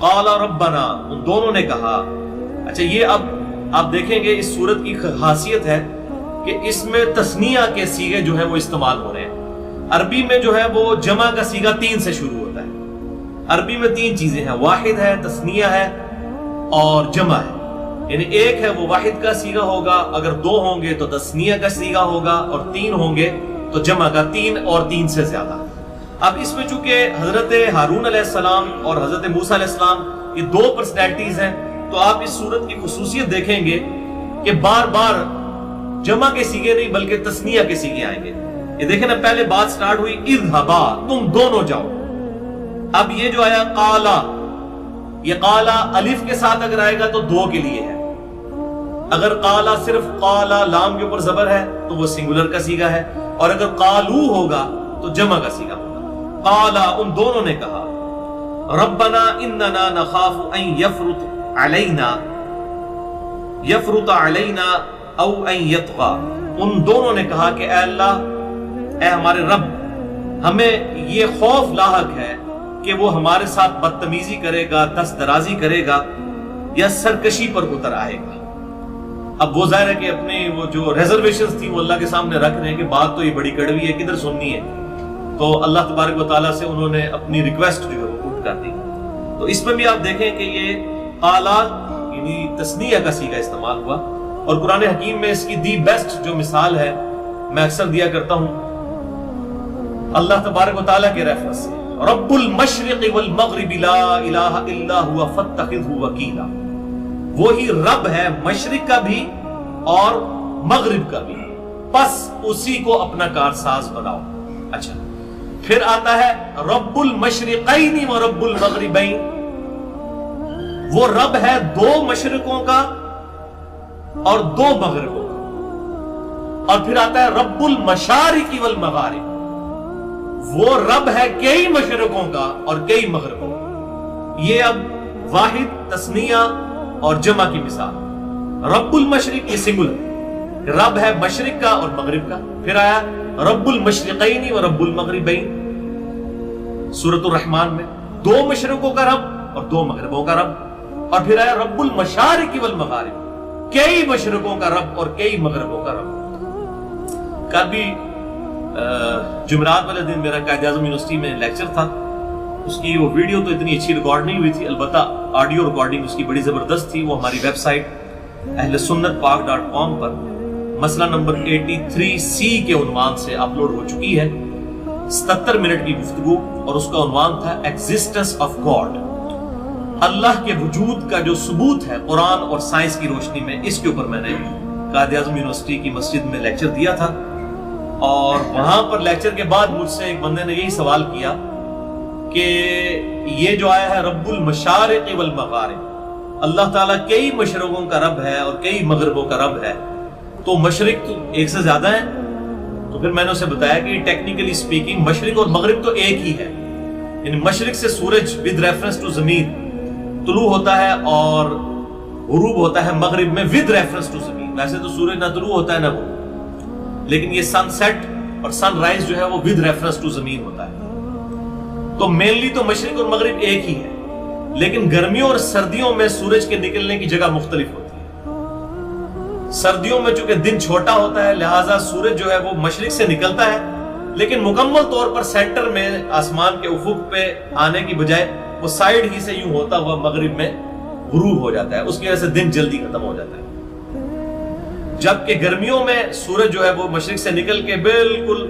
قال ربنا، ان دونوں نے کہا. اچھا یہ اب آپ دیکھیں گے اس سورت کی خاصیت ہے کہ اس میں تثنیہ کے صیغے جو ہیں وہ استعمال ہو رہے ہیں. عربی میں جو ہے وہ جمع کا صیغہ 3 سے شروع ہوتا ہے. عربی میں 3 چیزیں ہیں، واحد ہے، تثنیہ ہے اور جمع ہے. یعنی ایک ہے وہ واحد کا صیغہ ہوگا، اگر 2 ہوں گے تو تثنیہ کا صیغہ ہوگا، اور 3 ہوں گے تو جمع کا، 3 اور 3 سے زیادہ. اب اس میں چونکہ حضرت ہارون علیہ السلام اور حضرت موسیٰ علیہ السلام یہ 2 پرسنالٹیز ہیں، تو آپ اس صورت کی خصوصیت دیکھیں گے کہ بار بار جمع کے صیغے نہیں بلکہ تثنیہ کے صیغے آئیں گے. یہ دیکھیں نا، پہلے بات سٹارٹ ہوئی اذهبا، تم دونوں جاؤ. اب یہ جو آیا قالا، یہ قالا الف کے ساتھ اگر آئے گا تو 2 کے لیے ہے. اگر قالا صرف قالا لام کے اوپر زبر ہے تو وہ سنگولر کا صیغہ ہے، اور اگر قالو ہوگا تو جمع کا صیغہ ہوگا. قالا، ان دونوں نے کہا، ربنا اننا نخاف ان یفرط علینا او ان یطغى. ان دونوں نے کہا کہ اے اللہ، اے ہمارے رب، ہمیں یہ خوف لاحق ہے کہ وہ ہمارے ساتھ بدتمیزی کرے گا، دست درازی کرے گا، یا سرکشی پر اتر آئے گا. اب وہ ظاہر ہے کہ اپنی وہ جو ریزرویشنز تھی وہ اللہ کے سامنے رکھ رہے ہیں کہ بات تو یہ بڑی کڑوی ہے، کدھر سننی ہے. تو اللہ تبارک و تعالیٰ سے انہوں نے اپنی ریکویسٹ جو ہے وہ پٹ کر دی. تو اس میں بھی آپ دیکھیں کہ یہ قالات یعنی تثنیہ کا صیغہ استعمال ہوا. اور قرآن حکیم میں اس کی دی بیسٹ جو مثال ہے میں اکثر دیا کرتا ہوں اللہ تبارک و تعالیٰ کے ریفرنس سے، رب المشرق والمغرب لا الہ الا هو فاتخذہ وکیلا. وہی رب ہے مشرق کا بھی اور مغرب کا بھی، پس اسی کو اپنا کارساز بناؤ. اچھا پھر آتا ہے رب المشرقین و رب المغربین، وہ رب ہے 2 مشرقوں کا اور 2 مغربوں کا. اور پھر آتا ہے رب المشارق والمغارب، وہ رب ہے کئی مشرقوں کا اور کئی مغربوں کا. یہ اب واحد، تثنیہ اور جمع کی مثال. رب المشرق یہ سنگولر، رب ہے مشرق کا اور مغرب کا. پھر آیا رب المشرقین و رب المغربین سورۃ الرحمن میں، 2 مشرقوں کا رب اور 2 مغربوں کا رب. اور پھر آیا رب المشارق والمغارب، کئی مشرقوں کا رب اور کئی مغربوں کا رب. کل بھی جمعرات والے دن میرا قائد اعظم یونیورسٹی میں لیکچر تھا. اس کی وہ ویڈیو تو اتنی اچھی ریکارڈ نہیں ہوئی تھی، البتہ آڈیو ریکارڈنگ اس کی بڑی زبردست تھی. وہ ہماری ویب سائٹ اہلسنتپاک.com پر مسئلہ نمبر 83C کے عنوان سے اپلوڈ ہو چکی ہے. 77 منٹ کی گفتگو، اور اس کا عنوان تھا ایگزسٹنس آف گاڈ، اللہ کے وجود کا جو ثبوت ہے قرآن اور سائنس کی روشنی میں. اس کے اوپر میں نے قائد اعظم یونیورسٹی کی مسجد میں لیکچر دیا تھا. اور وہاں پر لیکچر کے بعد مجھ سے ایک بندے نے یہی سوال کیا کہ یہ جو آیا ہے رب المشارق والمغارب، اللہ تعالیٰ کئی مشرقوں کا رب ہے اور کئی مغربوں کا رب ہے، تو مشرق تو ایک سے زیادہ ہیں. تو پھر میں نے اسے بتایا کہ ٹیکنیکلی سپیکنگ مشرق اور مغرب تو ایک ہی ہے. یعنی مشرق سے سورج ود ریفرنس ٹو زمین طلوع ہوتا ہے اور غروب ہوتا ہے مغرب میں ود ریفرنس ٹو زمین. ویسے تو سورج نہ طلوع ہوتا ہے نہ غروب، لیکن یہ سن سیٹ اور سن رائز جو ہے وہ ود ریفرنس ٹو زمین ہوتا ہے. تو مینلی تو مشرق اور مغرب ایک ہی ہے، لیکن گرمیوں اور سردیوں میں سورج کے نکلنے کی جگہ مختلف ہوتی ہے. سردیوں میں چونکہ دن چھوٹا ہوتا ہے لہٰذا سورج جو ہے وہ مشرق سے نکلتا ہے، لیکن مکمل طور پر سینٹر میں آسمان کے افق پہ آنے کی بجائے وہ سائیڈ ہی سے یوں ہوتا ہوا مغرب میں غروب ہو جاتا ہے. اس کی وجہ سے دن جلدی ختم ہو جاتا ہے. جبکہ گرمیوں میں سورج جو ہے وہ مشرق سے نکل کے بالکل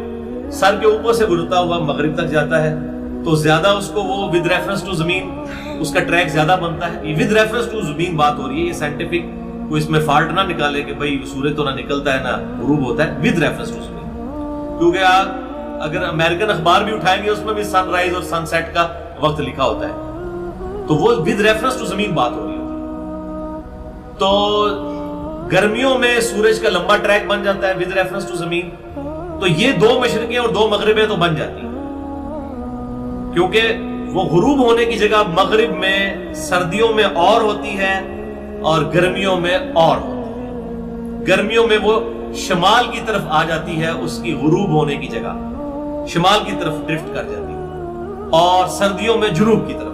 سر کے اوپر سے گزرتا ہوا مغرب تک جاتا ہے، تو زیادہ اس کو وہ ود ریفرنس ٹو زمین اس کا ٹریک زیادہ بنتا ہے. یہ ود ریفرنس ٹو زمین بات ہو رہی ہے، یہ سائنٹیفک کوئی اس میں فالٹ نہ نکالے کہ بھائی سورج تو نہ نکلتا ہے نہ غروب ہوتا ہے، ود ریفرنس ٹو زمین. کیونکہ آپ اگر امریکن اخبار بھی اٹھائیں گے اس میں بھی سن رائز اور سن سیٹ کا وقت لکھا ہوتا ہے، تو وہ ود ریفرنس ٹو زمین بات ہو رہی ہوتی ہے. تو گرمیوں میں سورج کا لمبا ٹریک بن جاتا ہے ود ریفرنس ٹو زمین، تو یہ 2 مشرقیں اور 2 مغربیں تو بن جاتی ہیں، کیونکہ وہ غروب ہونے کی جگہ مغرب میں سردیوں میں اور ہوتی ہے اور گرمیوں میں اور ہوتی ہے. گرمیوں میں وہ شمال کی طرف آ جاتی ہے، اس کی غروب ہونے کی جگہ شمال کی طرف ڈرفٹ کر جاتی ہے، اور سردیوں میں جنوب کی طرف.